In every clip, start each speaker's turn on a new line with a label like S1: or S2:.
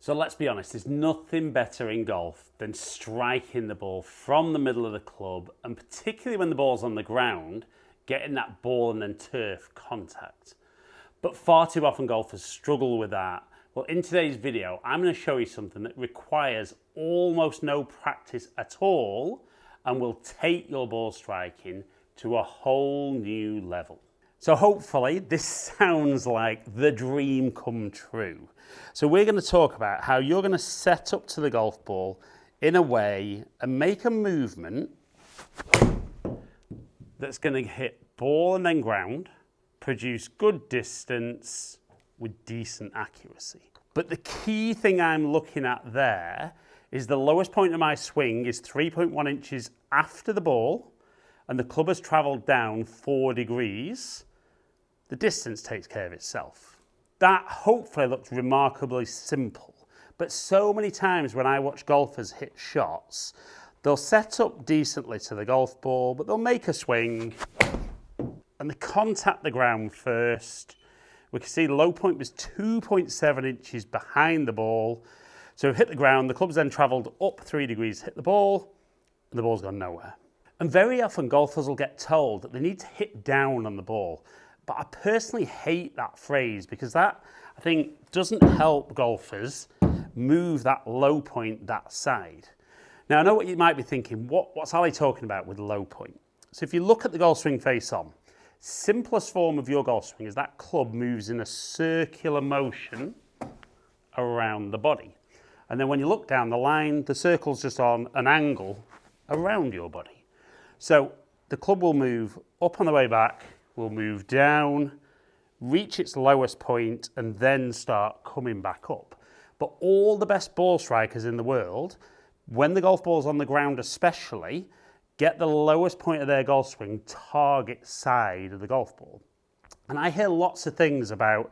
S1: So let's be honest, there's nothing better in golf than striking the ball from the middle of the club, and particularly when the ball's on the ground, getting that ball and then turf contact. But far too often golfers struggle with that. Well, in today's video, I'm going to show you something that requires almost no practice at all and will take your ball striking to a whole new level. So hopefully this sounds like the dream come true. So we're going to talk about how you're going to set up to the golf ball in a way and make a movement that's going to hit ball and then ground, produce good distance with decent accuracy. But the key thing I'm looking at there is the lowest point of my swing is 3.1 inches after the ball and the club has travelled down 4 degrees. The distance takes care of itself. That hopefully looks remarkably simple, but so many times when I watch golfers hit shots, they'll set up decently to the golf ball, but they'll make a swing and they contact the ground first. We can see the low point was 2.7 inches behind the ball. So we've hit the ground, the club's then travelled up 3 degrees, hit the ball, and the ball's gone nowhere. And very often golfers will get told that they need to hit down on the ball. But I personally hate that phrase because that, I think, doesn't help golfers move that low point that side. Now, I know what you might be thinking, what's Ali talking about with low point? So if you look at the golf swing face on, simplest form of your golf swing is that club moves in a circular motion around the body. And then when you look down the line, the circle's just on an angle around your body. So the club will move up on the way back, will move down, reach its lowest point, and then start coming back up. But all the best ball strikers in the world, when the golf ball's on the ground especially, get the lowest point of their golf swing target side of the golf ball. And I hear lots of things about,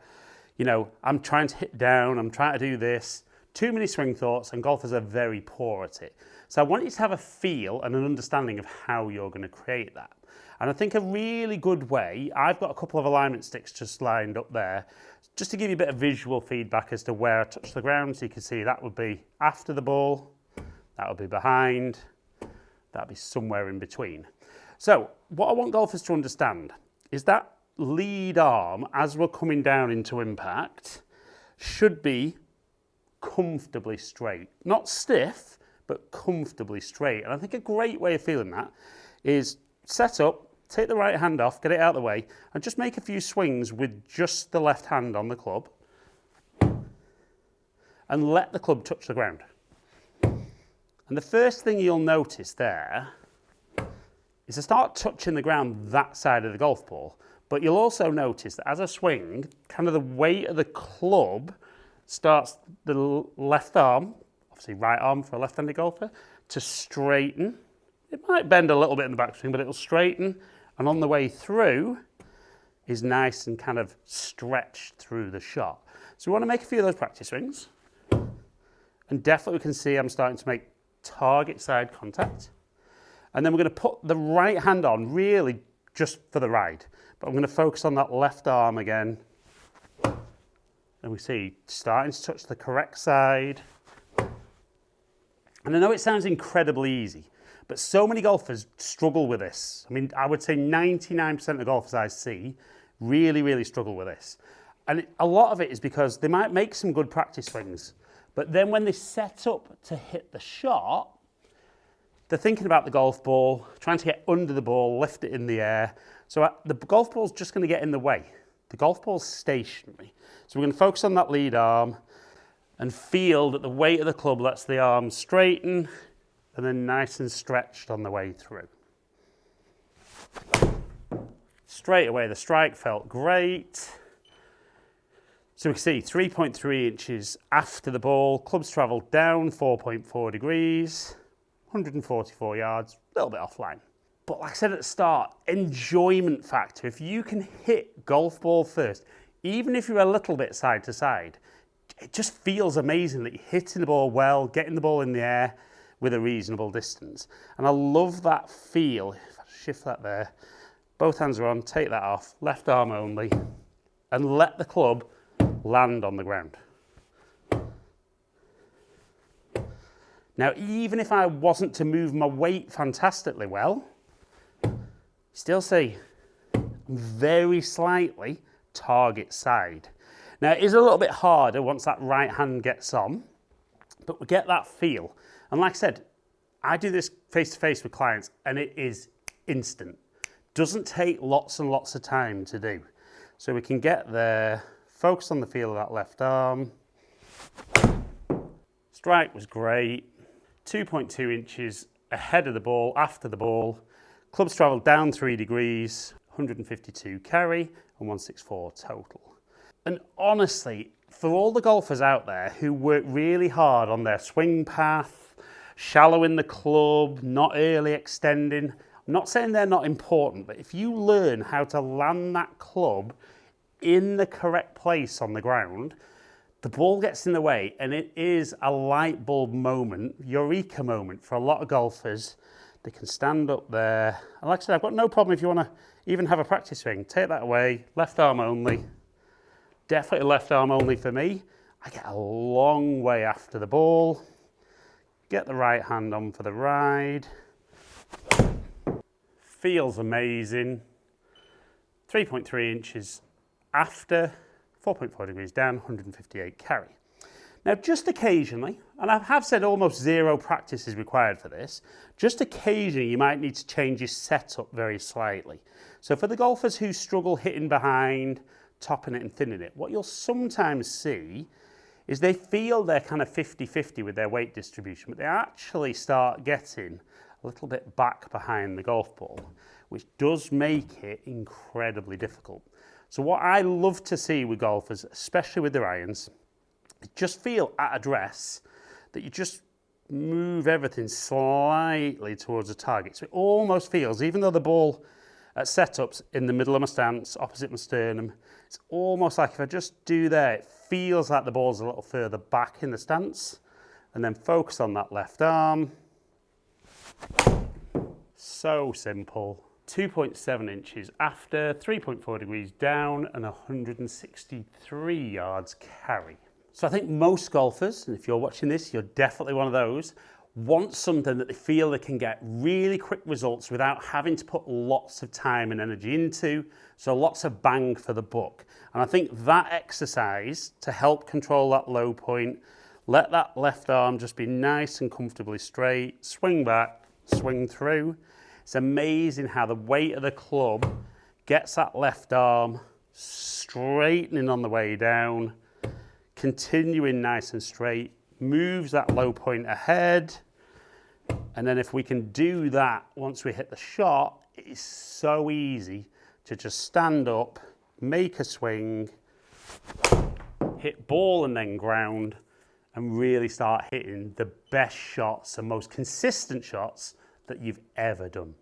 S1: I'm trying to hit down, I'm trying to do this. Too many swing thoughts, and golfers are very poor at it. So I want you to have a feel and an understanding of how you're going to create that. And I think a really good way, I've got a couple of alignment sticks just lined up there, just to give you a bit of visual feedback as to where I touch the ground. So you can see that would be after the ball, that would be behind, that'd be somewhere in between. So what I want golfers to understand is that lead arm, as we're coming down into impact, should be comfortably straight. Not stiff, but comfortably straight. And I think a great way of feeling that is set up, take the right hand off, get it out of the way, and just make a few swings with just the left hand on the club and let the club touch the ground. And the first thing you'll notice there is to start touching the ground that side of the golf ball, but you'll also notice that as I swing, kind of the weight of the club starts the left arm, obviously right arm for a left-handed golfer, to straighten. It might bend a little bit in the backswing, but it'll straighten. And on the way through is nice and kind of stretched through the shot. So we want to make a few of those practice swings. And definitely we can see I'm starting to make target side contact. And then we're going to put the right hand on, really just for the ride. But I'm going to focus on that left arm again. And we see starting to touch the correct side. And I know it sounds incredibly easy, but so many golfers struggle with this. I mean, I would say 99% of golfers I see really, really struggle with this. And a lot of it is because they might make some good practice swings, but then when they set up to hit the shot, they're thinking about the golf ball, trying to get under the ball, lift it in the air. So the golf ball's just going to get in the way. The golf ball's stationary. So we're going to focus on that lead arm and feel that the weight of the club lets the arm straighten and then nice and stretched on the way through. Straight away, the strike felt great. So we can see 3.3 inches after the ball, club's travelled down 4.4 degrees, 144 yards, a little bit offline. But like I said at the start, enjoyment factor. If you can hit golf ball first, even if you're a little bit side to side, it just feels amazing that you're hitting the ball well, getting the ball in the air with a reasonable distance. And I love that feel. If I shift that there, both hands are on, take that off, left arm only, and let the club land on the ground. Now, even if I wasn't to move my weight fantastically well, still see I'm very slightly target side. Now, it is a little bit harder once that right hand gets on, but we get that feel. And like I said, I do this face-to-face with clients and it is instant. Doesn't take lots and lots of time to do. So we can get there, focus on the feel of that left arm. Strike was great. 2.2 inches ahead of the ball, after the ball. Clubs travelled down 3 degrees, 152 carry and 164 total. And honestly, for all the golfers out there who work really hard on their swing path, shallowing the club, not early extending, I'm not saying they're not important, but if you learn how to land that club in the correct place on the ground, the ball gets in the way, and it is a light bulb moment, eureka moment for a lot of golfers. They can stand up there. And like I said, I've got no problem if you want to even have a practice swing. Take that away, left arm only. Definitely left arm only for me. I get a long way after the ball. Get the right hand on for the ride. Feels amazing. 3.3 inches after. 4.4 degrees down, 158 carry. Now, just occasionally, and I have said almost zero practice is required for this, just occasionally you might need to change your setup very slightly. So for the golfers who struggle hitting behind, topping it and thinning it, what you'll sometimes see is they feel they're kind of 50-50 with their weight distribution, but they actually start getting a little bit back behind the golf ball, which does make it incredibly difficult. So what I love to see with golfers, especially with their irons, is just feel at address that you just move everything slightly towards the target. So it almost feels, even though the ball at setups in the middle of my stance, opposite my sternum, it's almost like if I just do there, it feels like the ball's a little further back in the stance, and then focus on that left arm. So simple. 2.7 inches after, 3.4 degrees down and 163 yards carry. So I think most golfers, and if you're watching this, you're definitely one of those, want something that they feel they can get really quick results without having to put lots of time and energy into, so lots of bang for the buck. And I think that exercise to help control that low point, let that left arm just be nice and comfortably straight, swing back, swing through. It's amazing how the weight of the club gets that left arm straightening on the way down, continuing nice and straight, moves that low point ahead. And then if we can do that once we hit the shot, it is so easy to just stand up, make a swing, hit ball and then ground, and really start hitting the best shots and most consistent shots that you've ever done.